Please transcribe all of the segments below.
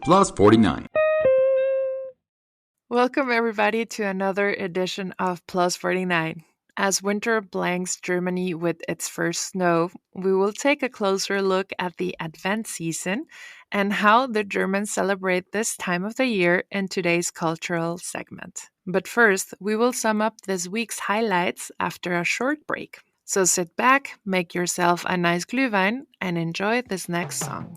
Plus 49. Welcome, everybody, to another edition of Plus 49. As winter blanks Germany with its first snow, we will take a closer look at the Advent season and how the Germans celebrate this time of the year in today's cultural segment. But first, we will sum up this week's highlights after a short break. So sit back, make yourself a nice Glühwein, and enjoy this next song.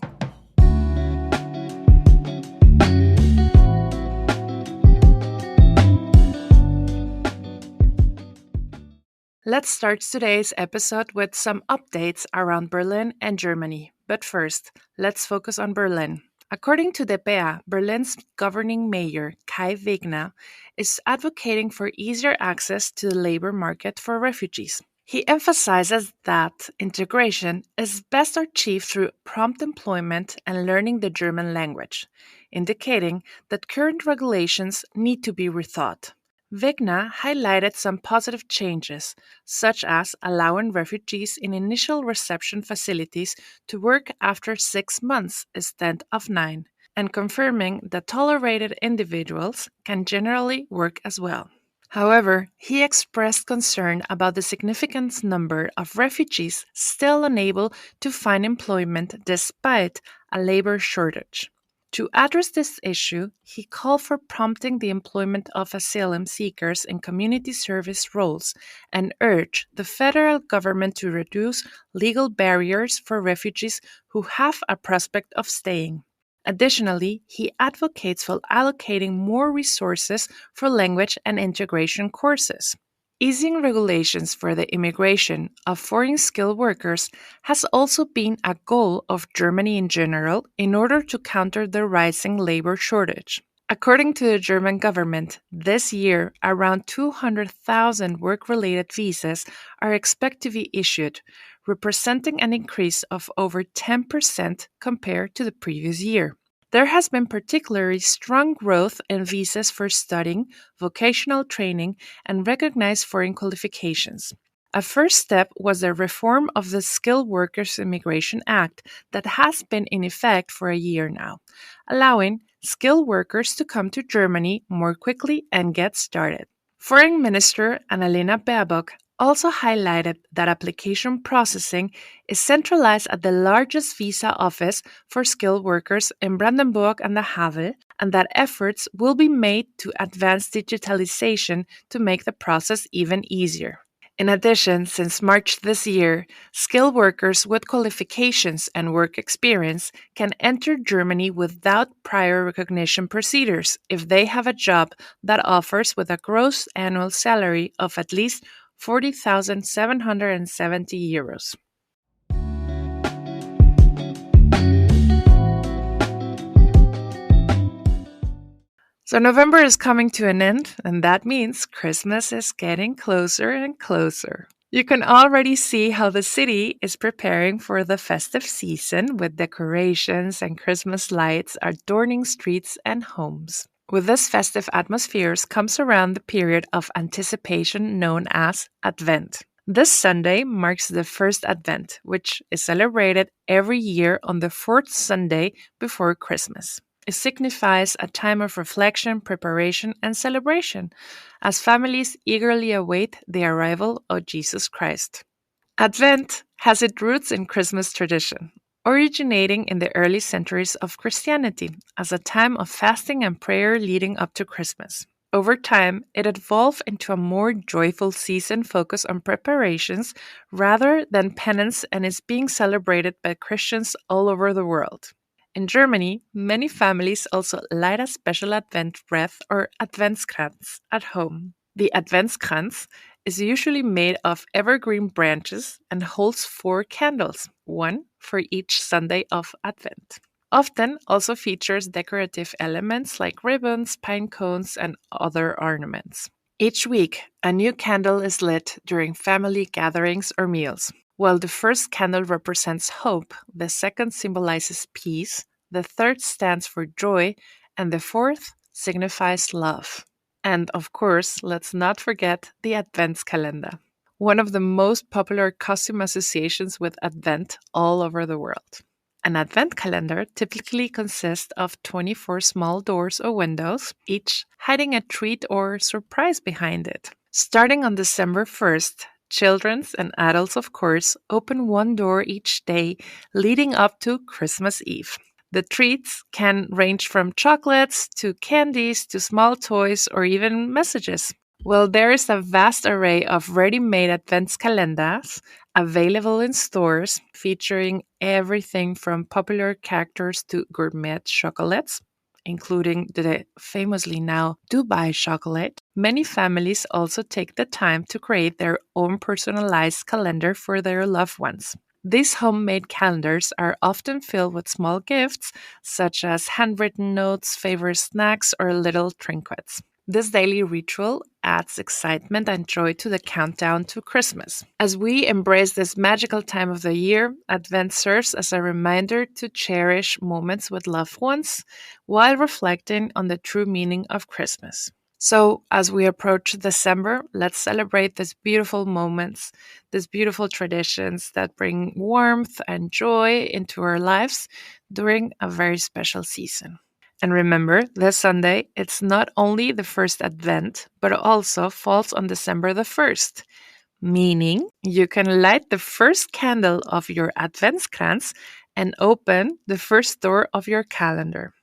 Let's start today's episode with some updates around Berlin and Germany. But first, let's focus on Berlin. According to the DPA, Berlin's governing mayor, Kai Wegner, is advocating for easier access to the labor market for refugees. He emphasizes that integration is best achieved through prompt employment and learning the German language, indicating that current regulations need to be rethought. Wegner highlighted some positive changes, such as allowing refugees in initial reception facilities to work after 6 months instead of 9, and confirming that tolerated individuals can generally work as well. However, he expressed concern about the significant number of refugees still unable to find employment despite a labor shortage. To address this issue, he called for prompting the employment of asylum seekers in community service roles and urged the federal government to reduce legal barriers for refugees who have a prospect of staying. Additionally, he advocates for allocating more resources for language and integration courses. Easing regulations for the immigration of foreign skilled workers has also been a goal of Germany in general in order to counter the rising labor shortage. According to the German government, this year around 200,000 work-related visas are expected to be issued, representing an increase of over 10% compared to the previous year. There has been particularly strong growth in visas for studying, vocational training, and recognized foreign qualifications. A first step was the reform of the Skilled Workers Immigration Act that has been in effect for a year now, allowing skilled workers to come to Germany more quickly and get started. Foreign Minister Annalena Baerbock also highlighted that application processing is centralized at the largest visa office for skilled workers in Brandenburg and the Havel, and that efforts will be made to advance digitalization to make the process even easier. In addition, since March this year, skilled workers with qualifications and work experience can enter Germany without prior recognition procedures if they have a job that offers with a gross annual salary of at least 40,770 euros. So November is coming to an end, and that means Christmas is getting closer and closer. You can already see how the city is preparing for the festive season with decorations and Christmas lights adorning streets and homes. With this festive atmosphere comes around the period of anticipation known as Advent. This Sunday marks the first Advent, which is celebrated every year on the fourth Sunday before Christmas. It signifies a time of reflection, preparation, and celebration as families eagerly await the arrival of Jesus Christ. Advent has its roots in Christmas tradition, originating in the early centuries of Christianity as a time of fasting and prayer leading up to Christmas. Over time, it evolved into a more joyful season focused on preparations rather than penance and is being celebrated by Christians all over the world. In Germany, many families also light a special Advent wreath or Adventskranz at home. The Adventskranz is usually made of evergreen branches and holds 4 candles, one for each Sunday of Advent. Often also features decorative elements like ribbons, pine cones, and other ornaments. Each week, a new candle is lit during family gatherings or meals. While the first candle represents hope, the second symbolizes peace, the third stands for joy, and the fourth signifies love. And of course, let's not forget the Adventskalender, one of the most popular costume associations with Advent all over the world. An advent calendar typically consists of 24 small doors or windows, each hiding a treat or surprise behind it. Starting on December 1st, children and adults, of course, open one door each day leading up to Christmas Eve. The treats can range from chocolates to candies to small toys or even messages. Well, there is a vast array of ready-made Adventskalenders available in stores featuring everything from popular characters to gourmet chocolates, including the famously now Dubai chocolate. Many families also take the time to create their own personalized calendar for their loved ones. These homemade calendars are often filled with small gifts, such as handwritten notes, favorite snacks, or little trinkets. This daily ritual adds excitement and joy to the countdown to Christmas. As we embrace this magical time of the year, Advent serves as a reminder to cherish moments with loved ones while reflecting on the true meaning of Christmas. So, as we approach December, let's celebrate these beautiful moments, these beautiful traditions that bring warmth and joy into our lives during a very special season. And remember, this Sunday, it's not only the first Advent, but also falls on December the 1st, meaning you can light the first candle of your Adventskrans and open the first door of your calendar.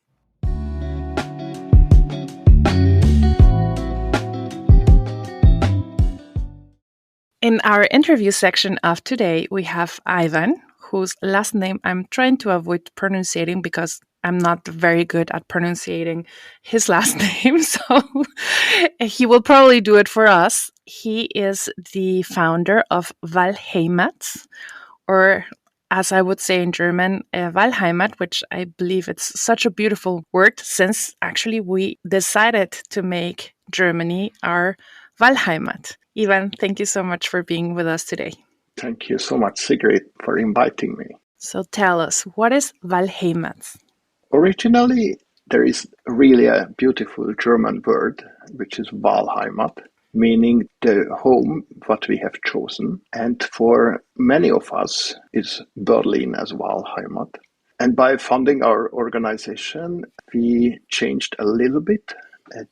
In our interview section of today, we have Ivan, whose last name I'm trying to avoid pronouncing because I'm not very good at pronouncing his last name. So he will probably do it for us. He is the founder of WahlheYmat, or as I would say in German, WahlHeimat, which I believe it's such a beautiful word since actually we decided to make Germany our Wahlheimat. Ivan, thank you so much for being with us today. Thank you so much, Sigrid, for inviting me. So tell us, what is WahlheYmat? Originally, there is really a beautiful German word, which is Wahlheimat, meaning the home what we have chosen. And for many of us is Berlin as Wahlheimat. And by founding our organization, we changed a little bit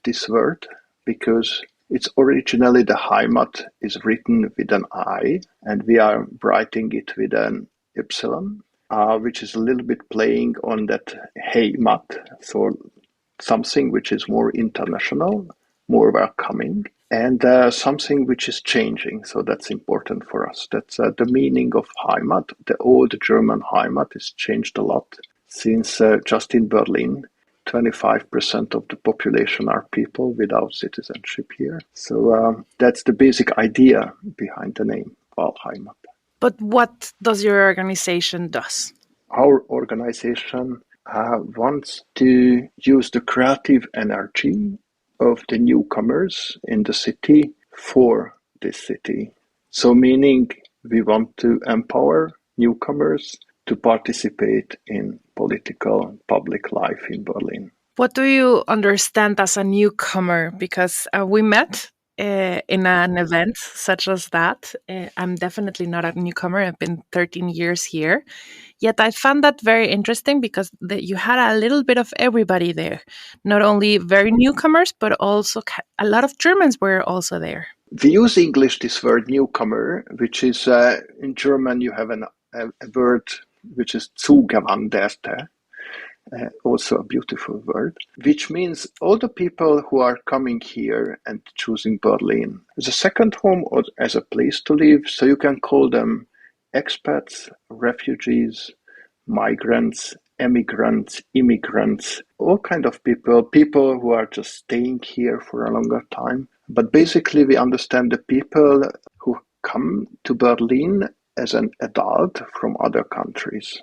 this word because it's originally the Heimat is written with an I, and we are writing it with an Y, which is a little bit playing on that Heimat, so something which is more international, more welcoming, and something which is changing. So that's important for us. That's the meaning of Heimat. The old German Heimat has changed a lot since just in Berlin. 25% of the population are people without citizenship here. So that's the basic idea behind the name, WahlHeimat. But what does your organization do? Our organization wants to use the creative energy of the newcomers in the city for this city. So meaning we want to empower newcomers to participate in political public life in Berlin. What do you understand as a newcomer? Because we met in an event such as that. I'm definitely not a newcomer. I've been 13 years here. Yet I found that very interesting because you had a little bit of everybody there. Not only very newcomers, but also a lot of Germans were also there. We use English this word newcomer, which is in German you have a word which is Zugewanderte, also a beautiful word, which means all the people who are coming here and choosing Berlin as a second home or as a place to live. So you can call them expats, refugees, migrants, emigrants, immigrants, all kind of people who are just staying here for a longer time. But basically we understand the people who come to Berlin as an adult from other countries.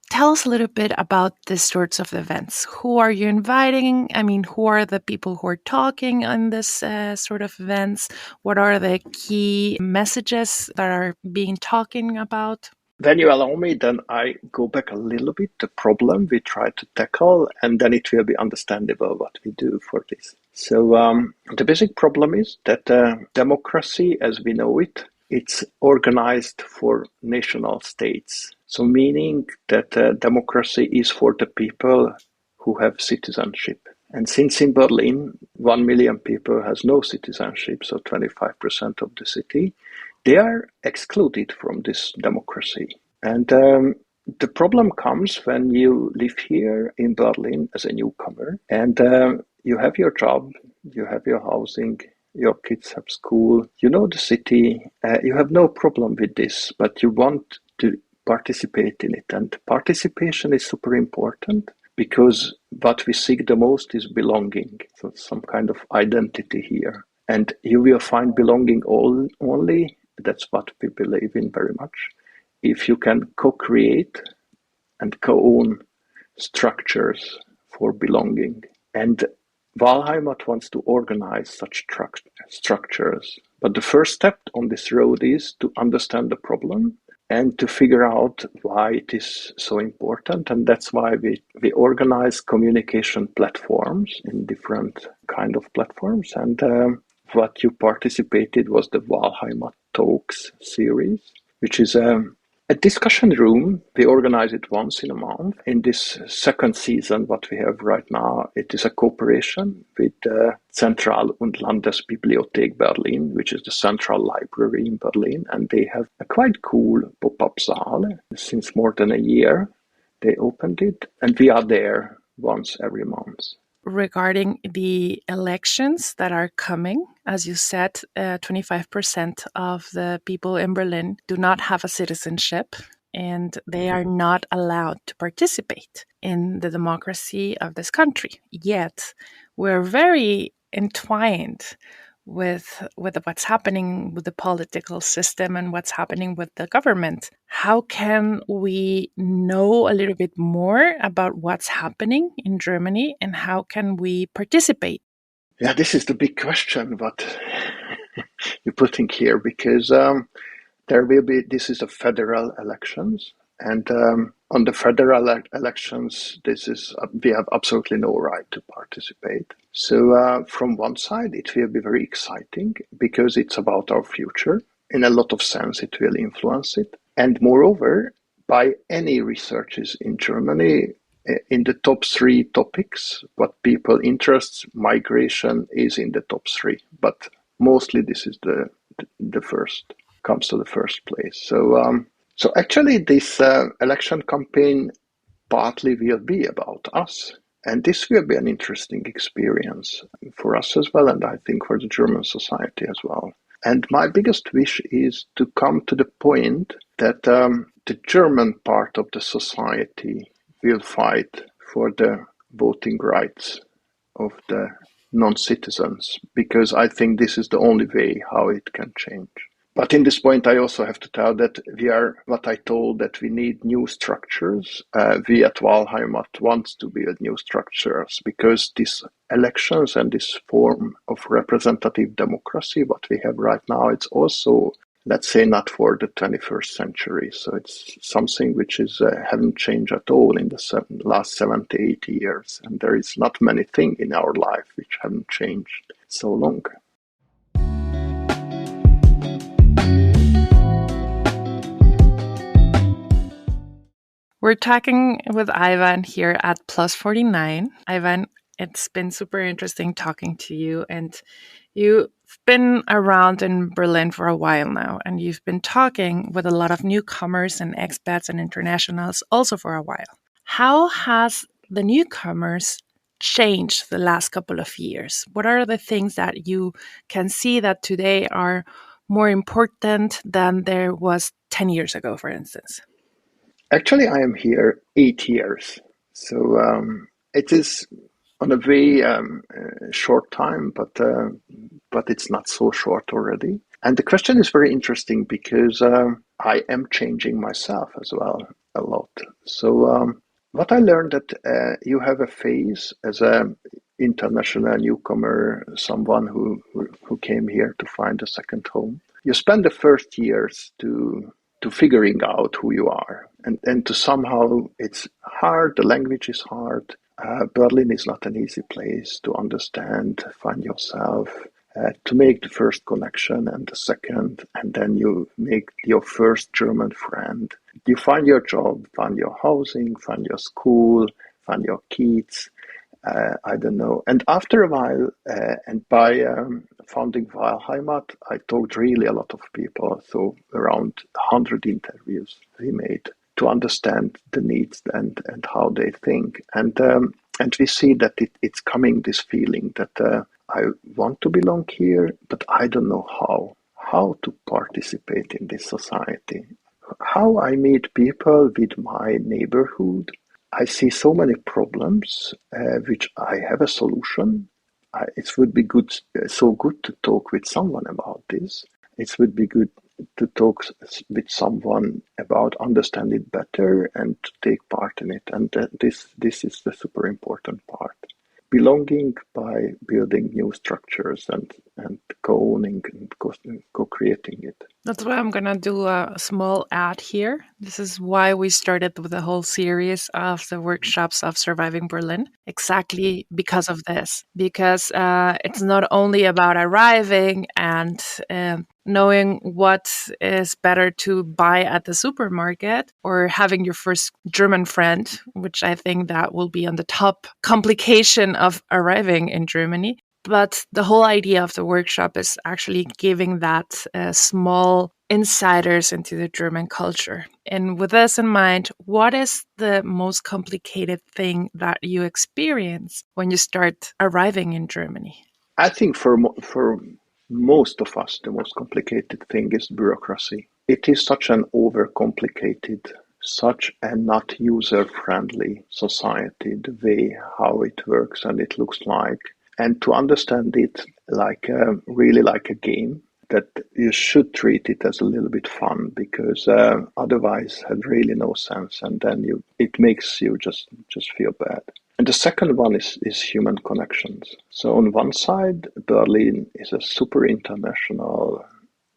Tell us a little bit about the sorts of events. Who are you inviting? I mean, who are the people who are talking on this sort of events? What are the key messages that are being talking about? When you allow me, then I go back a little bit, the problem we try to tackle, and then it will be understandable what we do for this. So the basic problem is that democracy as we know it, it's organized for national states. So meaning that democracy is for the people who have citizenship. And since in Berlin, 1 million people has no citizenship, so 25% of the city, they are excluded from this democracy. And the problem comes when you live here in Berlin as a newcomer and you have your job, you have your housing, your kids have school, you know the city, you have no problem with this, but you want to participate in it. And participation is super important because what we seek the most is belonging. So some kind of identity here. And you will find belonging only, that's what we believe in very much, if you can co-create and co-own structures for belonging. And WahlheYmat wants to organize such structures. But the first step on this road is to understand the problem and to figure out why it is so important. And that's why we organize communication platforms in different kind of platforms. And what you participated was the WahlheYmat Talks series, which is a discussion room. We organize it once in a month. In this second season, what we have right now, it is a cooperation with Zentral- und Landesbibliothek Berlin, which is the central library in Berlin. And they have a quite cool pop-up saal. Since more than a year, they opened it. And we are there once every month. Regarding the elections that are coming, as you said, 25% of the people in Berlin do not have a citizenship and they are not allowed to participate in the democracy of this country. Yet we're very entwined with what's happening with the political system and what's happening with the government. How can we know a little bit more about what's happening in Germany and how can we participate? Yeah, this is the big question what you're putting here, because there will be, this is a federal elections, and on the federal elections, this is we have absolutely no right to participate. So from one side, it will be very exciting because it's about our future. In a lot of sense, it will influence it. And moreover, by any researches in Germany, in the top three topics, what people interests, migration is in the top three. But mostly this is the first, comes to the first place. So actually this election campaign partly will be about us. And this will be an interesting experience for us as well, and I think for the German society as well. And my biggest wish is to come to the point that the German part of the society will fight for the voting rights of the non-citizens, because I think this is the only way how it can change. But in this point, I also have to tell that we are, what I told, that we need new structures. We at WahlheYmat wants to build new structures because these elections and this form of representative democracy, what we have right now, it's also, let's say, not for the 21st century. So it's something which is haven't changed at all in the last 70, 80 years. And there is not many things in our life which haven't changed so long. We're talking with Ivan here at Plus 49. Ivan, it's been super interesting talking to you, and you've been around in Berlin for a while now, and you've been talking with a lot of newcomers and expats and internationals also for a while. How has the newcomers changed the last couple of years? What are the things that you can see that today are more important than there was 10 years ago, for instance? Actually, I am here 8 years. So it is on a very short time, but it's not so short already. And the question is very interesting because I am changing myself as well a lot. So what I learned that you have a phase as an international newcomer, someone who came here to find a second home. You spend the first years to figuring out who you are, and to somehow it's hard. The language is hard. Berlin is not an easy place to understand, find yourself. to make the first connection and the second, and then you make your first German friend. You find your job, find your housing, find your school, find your kids. I don't know. And after a while, and by founding WahlheYmat, I talked really a lot of people. So around 100 interviews we made to understand the needs and how they think. And we see that it's coming, this feeling that I want to belong here, but I don't know how to participate in this society. How I meet people with my neighborhood. I see so many problems, which I have a solution. It would be so good to talk with someone about this. It would be good to talk with someone about understand it better and to take part in it. And this is the super important part. Belonging by building new structures and co-owning and co-creating it. That's why I'm going to do a small ad here. This is why we started with the whole series of the workshops of Surviving Berlin, exactly because of this. Because it's not only about arriving and knowing what is better to buy at the supermarket or having your first German friend, which I think that will be on the top complication of arriving in Germany. But the whole idea of the workshop is actually giving that small insiders into the German culture. And with this in mind, what is the most complicated thing that you experience when you start arriving in Germany? I think for most of us, the most complicated thing is bureaucracy. It is such an overcomplicated, such a not user-friendly society, the way how it works and it looks like. And to understand it like really like a game, that you should treat it as a little bit fun, because otherwise it had really no sense, and then it makes you just feel bad. And the second one is human connections. So on one side, Berlin is a super international,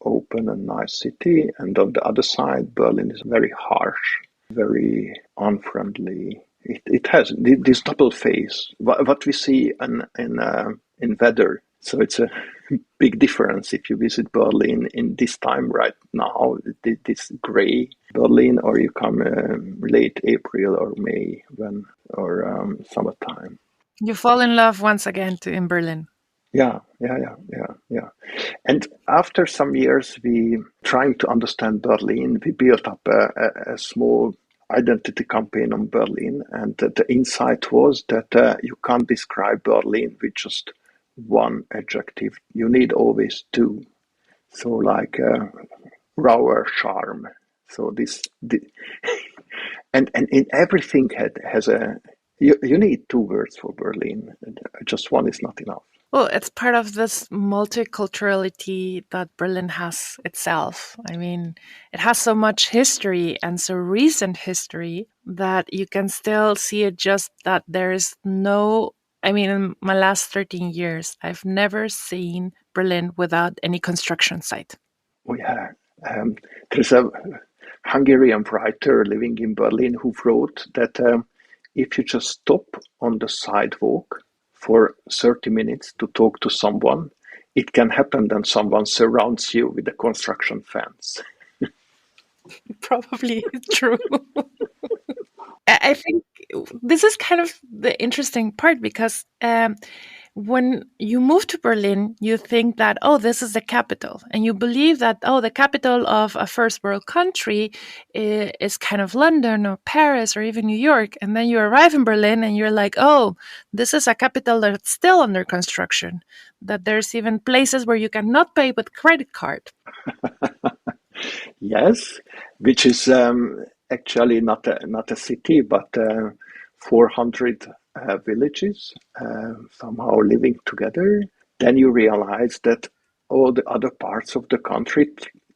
open and nice city, and on the other side, Berlin is very harsh, very unfriendly. It has this double face. What we see in weather. So it's a big difference if you visit Berlin in this time right now, this gray Berlin, or you come late April or May or summertime. You fall in love once again in Berlin. Yeah. And after some years, we trying to understand Berlin, we built up a small identity campaign on Berlin, and the insight was that you can't describe Berlin with just one adjective. You need always two. So like rawer charm. So and in everything has you need two words for Berlin. Just one is not enough. Well, it's part of this multiculturality that Berlin has itself. I mean, it has so much history and so recent history that you can still see it, just that there's no, I mean, in my last 13 years, I've never seen Berlin without any construction site. Oh yeah. There's a Hungarian writer living in Berlin who wrote that if you just stop on the sidewalk for 30 minutes to talk to someone, it can happen that someone surrounds you with a construction fence. Probably true. I think this is kind of the interesting part, because when you move to Berlin, you think that, oh, this is the capital. And you believe that, oh, the capital of a first world country is kind of London or Paris or even New York. And then you arrive in Berlin and you're like, oh, this is a capital that's still under construction, that there's even places where you cannot pay with credit card. Yes, which is actually not a city, but 400 villages somehow living together. Then you realize that all the other parts of the country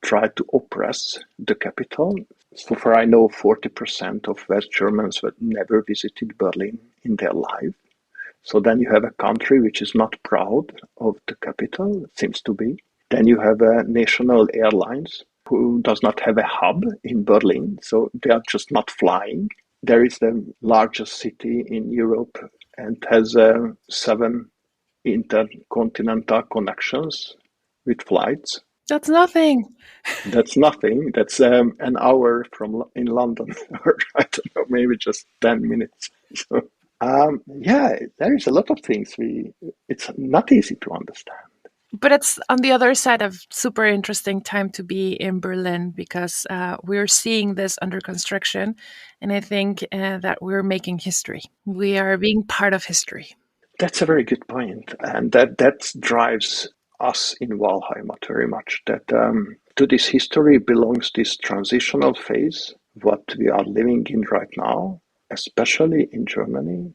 try to oppress the capital. So far, I know 40% of West Germans have never visited Berlin in their life. So then you have a country which is not proud of the capital, it seems to be. Then you have national airlines who does not have a hub in Berlin, so they are just not flying. There is the largest city in Europe and has 7 intercontinental connections with flights. That's nothing. That's nothing. That's an hour from in London, or I don't know, maybe just 10 minutes. So yeah, there is a lot of things it's not easy to understand. But it's on the other side of super interesting time to be in Berlin because we're seeing this under construction. And I think that we're making history. We are being part of history. That's a very good point, and that drives us in WahlheYmat very much. That to this history belongs this transitional phase, what we are living in right now, especially in Germany.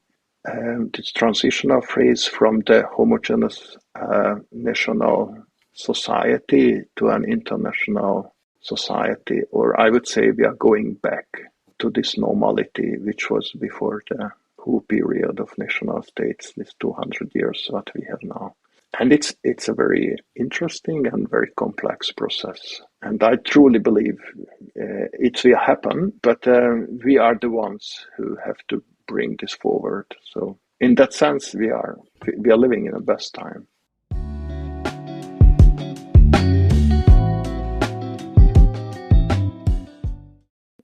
This transitional phase from the homogeneous national society to an international society, or I would say we are going back to this normality which was before the whole period of national states, this 200 years what we have now. And it's a very interesting and very complex process. And I truly believe it will happen, but we are the ones who have to bring this forward. So in that sense, we are living in the best time.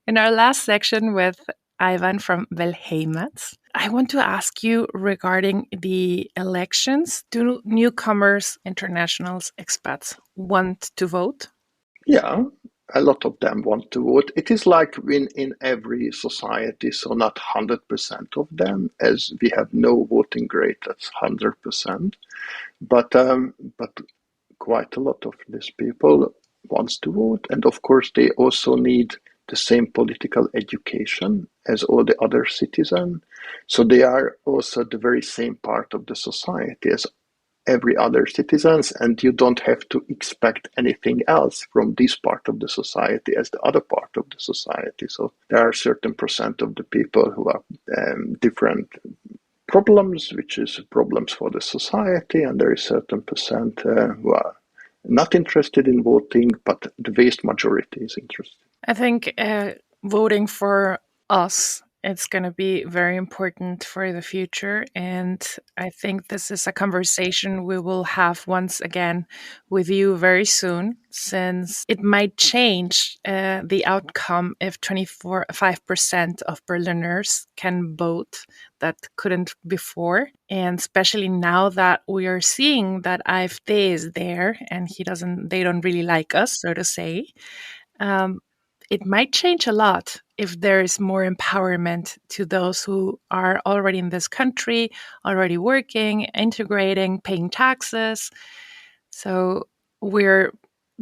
In our last section with Ivan from WahlheYmat, I want to ask you regarding the elections. Do newcomers, internationals, expats want to vote? Yeah, a lot of them want to vote. It is like in every society, so not 100% of them, as we have no voting rate that's 100%. But quite a lot of these people wants to vote, and of course they also need the same political education as all the other citizens. So they are also the very same part of the society as every other citizens, and you don't have to expect anything else from this part of the society as the other part of the society. So there are certain percent of the people who have different problems, which is problems for the society, and there is certain percent who are not interested in voting, but the vast majority is interested. I think voting for us, it's going to be very important for the future. And I think this is a conversation we will have once again with you very soon, since it might change the outcome if 25% of Berliners can vote that couldn't before. And especially now that we are seeing that AfD is there and they don't really like us, so to say. It might change a lot if there is more empowerment to those who are already in this country, already working, integrating, paying taxes. So we're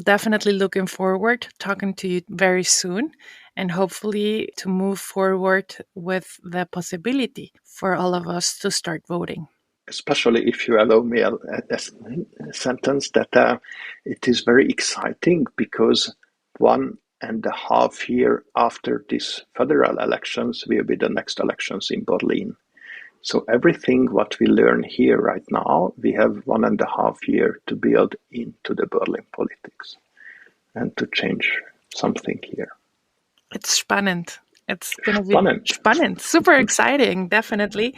definitely looking forward to talking to you very soon and hopefully to move forward with the possibility for all of us to start voting. Especially if you allow me a sentence that it is very exciting because 1.5 years after these federal elections will be the next elections in Berlin. So everything what we learn here right now, we have 1.5 years to build into the Berlin politics and to change something here. It's spannend. It's going to be spannend, super exciting, definitely.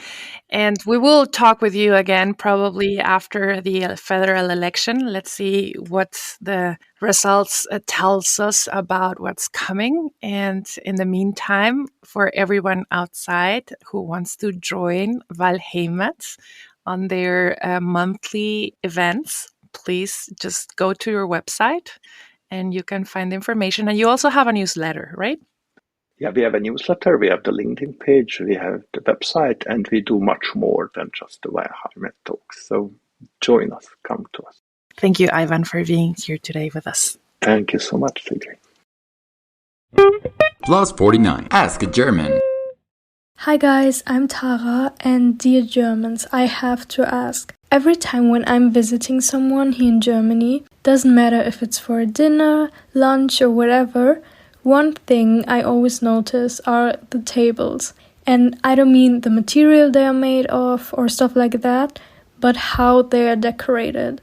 And we will talk with you again probably after the federal election. Let's see what the results tells us about what's coming. And in the meantime, for everyone outside who wants to join WahlheYmat on their monthly events, please just go to your website and you can find information. And you also have a newsletter, right? Yeah, we have a newsletter, we have the LinkedIn page, we have the website, and we do much more than just the WahlheYmat talks. So join us, come to us. Thank you, Ivan, for being here today with us. Thank you so much, Sigrid. Plus 49. Ask a German. Hi guys, I'm Tara, and dear Germans, I have to ask. Every time when I'm visiting someone here in Germany, doesn't matter if it's for a dinner, lunch or whatever, one thing I always notice are the tables. And I don't mean the material they are made of or stuff like that, but how they are decorated.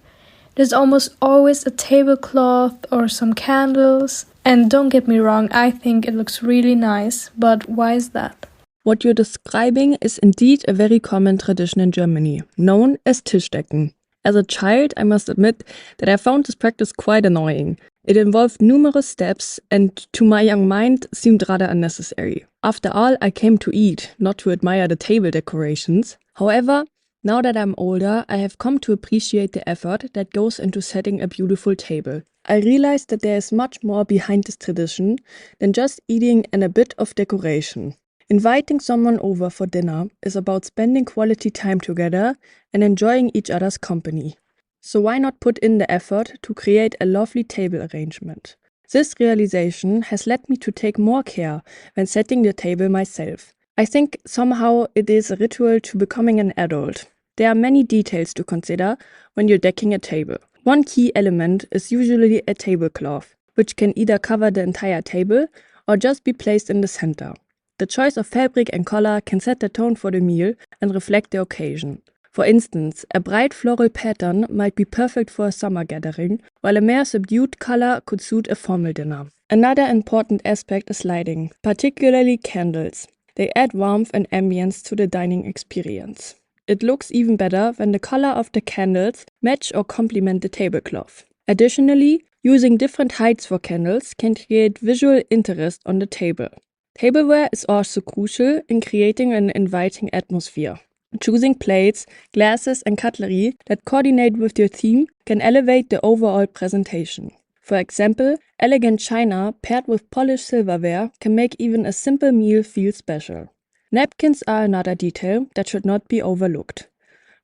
There's almost always a tablecloth or some candles. And don't get me wrong, I think it looks really nice, but why is that? What you're describing is indeed a very common tradition in Germany, known as Tischdecken. As a child, I must admit that I found this practice quite annoying. It involved numerous steps and, to my young mind, seemed rather unnecessary. After all, I came to eat, not to admire the table decorations. However, now that I'm older, I have come to appreciate the effort that goes into setting a beautiful table. I realized that there is much more behind this tradition than just eating and a bit of decoration. Inviting someone over for dinner is about spending quality time together and enjoying each other's company. So why not put in the effort to create a lovely table arrangement? This realization has led me to take more care when setting the table myself. I think somehow it is a ritual to becoming an adult. There are many details to consider when you're decking a table. One key element is usually a tablecloth, which can either cover the entire table or just be placed in the center. The choice of fabric and color can set the tone for the meal and reflect the occasion. For instance, a bright floral pattern might be perfect for a summer gathering, while a more subdued color could suit a formal dinner. Another important aspect is lighting, particularly candles. They add warmth and ambience to the dining experience. It looks even better when the color of the candles match or complement the tablecloth. Additionally, using different heights for candles can create visual interest on the table. Tableware is also crucial in creating an inviting atmosphere. Choosing plates, glasses, and cutlery that coordinate with your theme can elevate the overall presentation. For example, elegant china paired with polished silverware can make even a simple meal feel special. Napkins are another detail that should not be overlooked.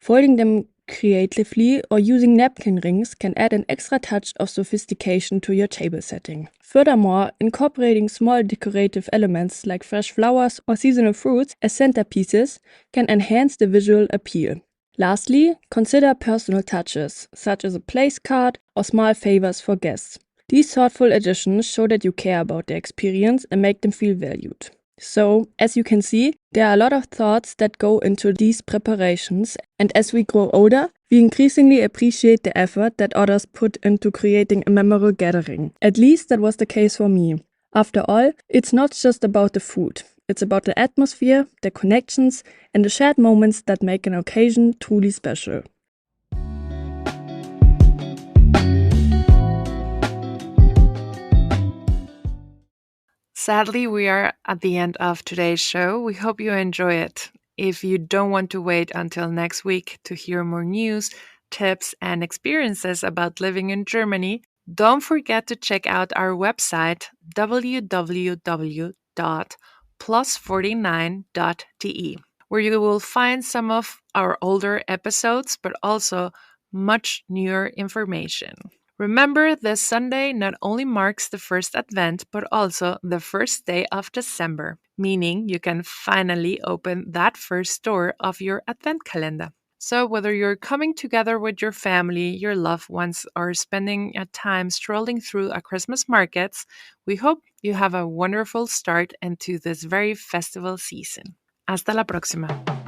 Folding them creatively or using napkin rings can add an extra touch of sophistication to your table setting. Furthermore, incorporating small decorative elements like fresh flowers or seasonal fruits as centerpieces can enhance the visual appeal. Lastly, consider personal touches, such as a place card or small favors for guests. These thoughtful additions show that you care about the experience and make them feel valued. So, as you can see, there are a lot of thoughts that go into these preparations, and as we grow older, we increasingly appreciate the effort that others put into creating a memorable gathering. At least that was the case for me. After all, it's not just about the food. It's about the atmosphere, the connections, and the shared moments that make an occasion truly special. Sadly, we are at the end of today's show. We hope you enjoy it. If you don't want to wait until next week to hear more news, tips, and experiences about living in Germany, don't forget to check out our website www.plus49.de, where you will find some of our older episodes, but also much newer information. Remember, this Sunday not only marks the first Advent, but also the first day of December, meaning you can finally open that first door of your Advent calendar. So whether you're coming together with your family, your loved ones, or spending a time strolling through a Christmas markets, we hope you have a wonderful start into this very festival season. Hasta la próxima.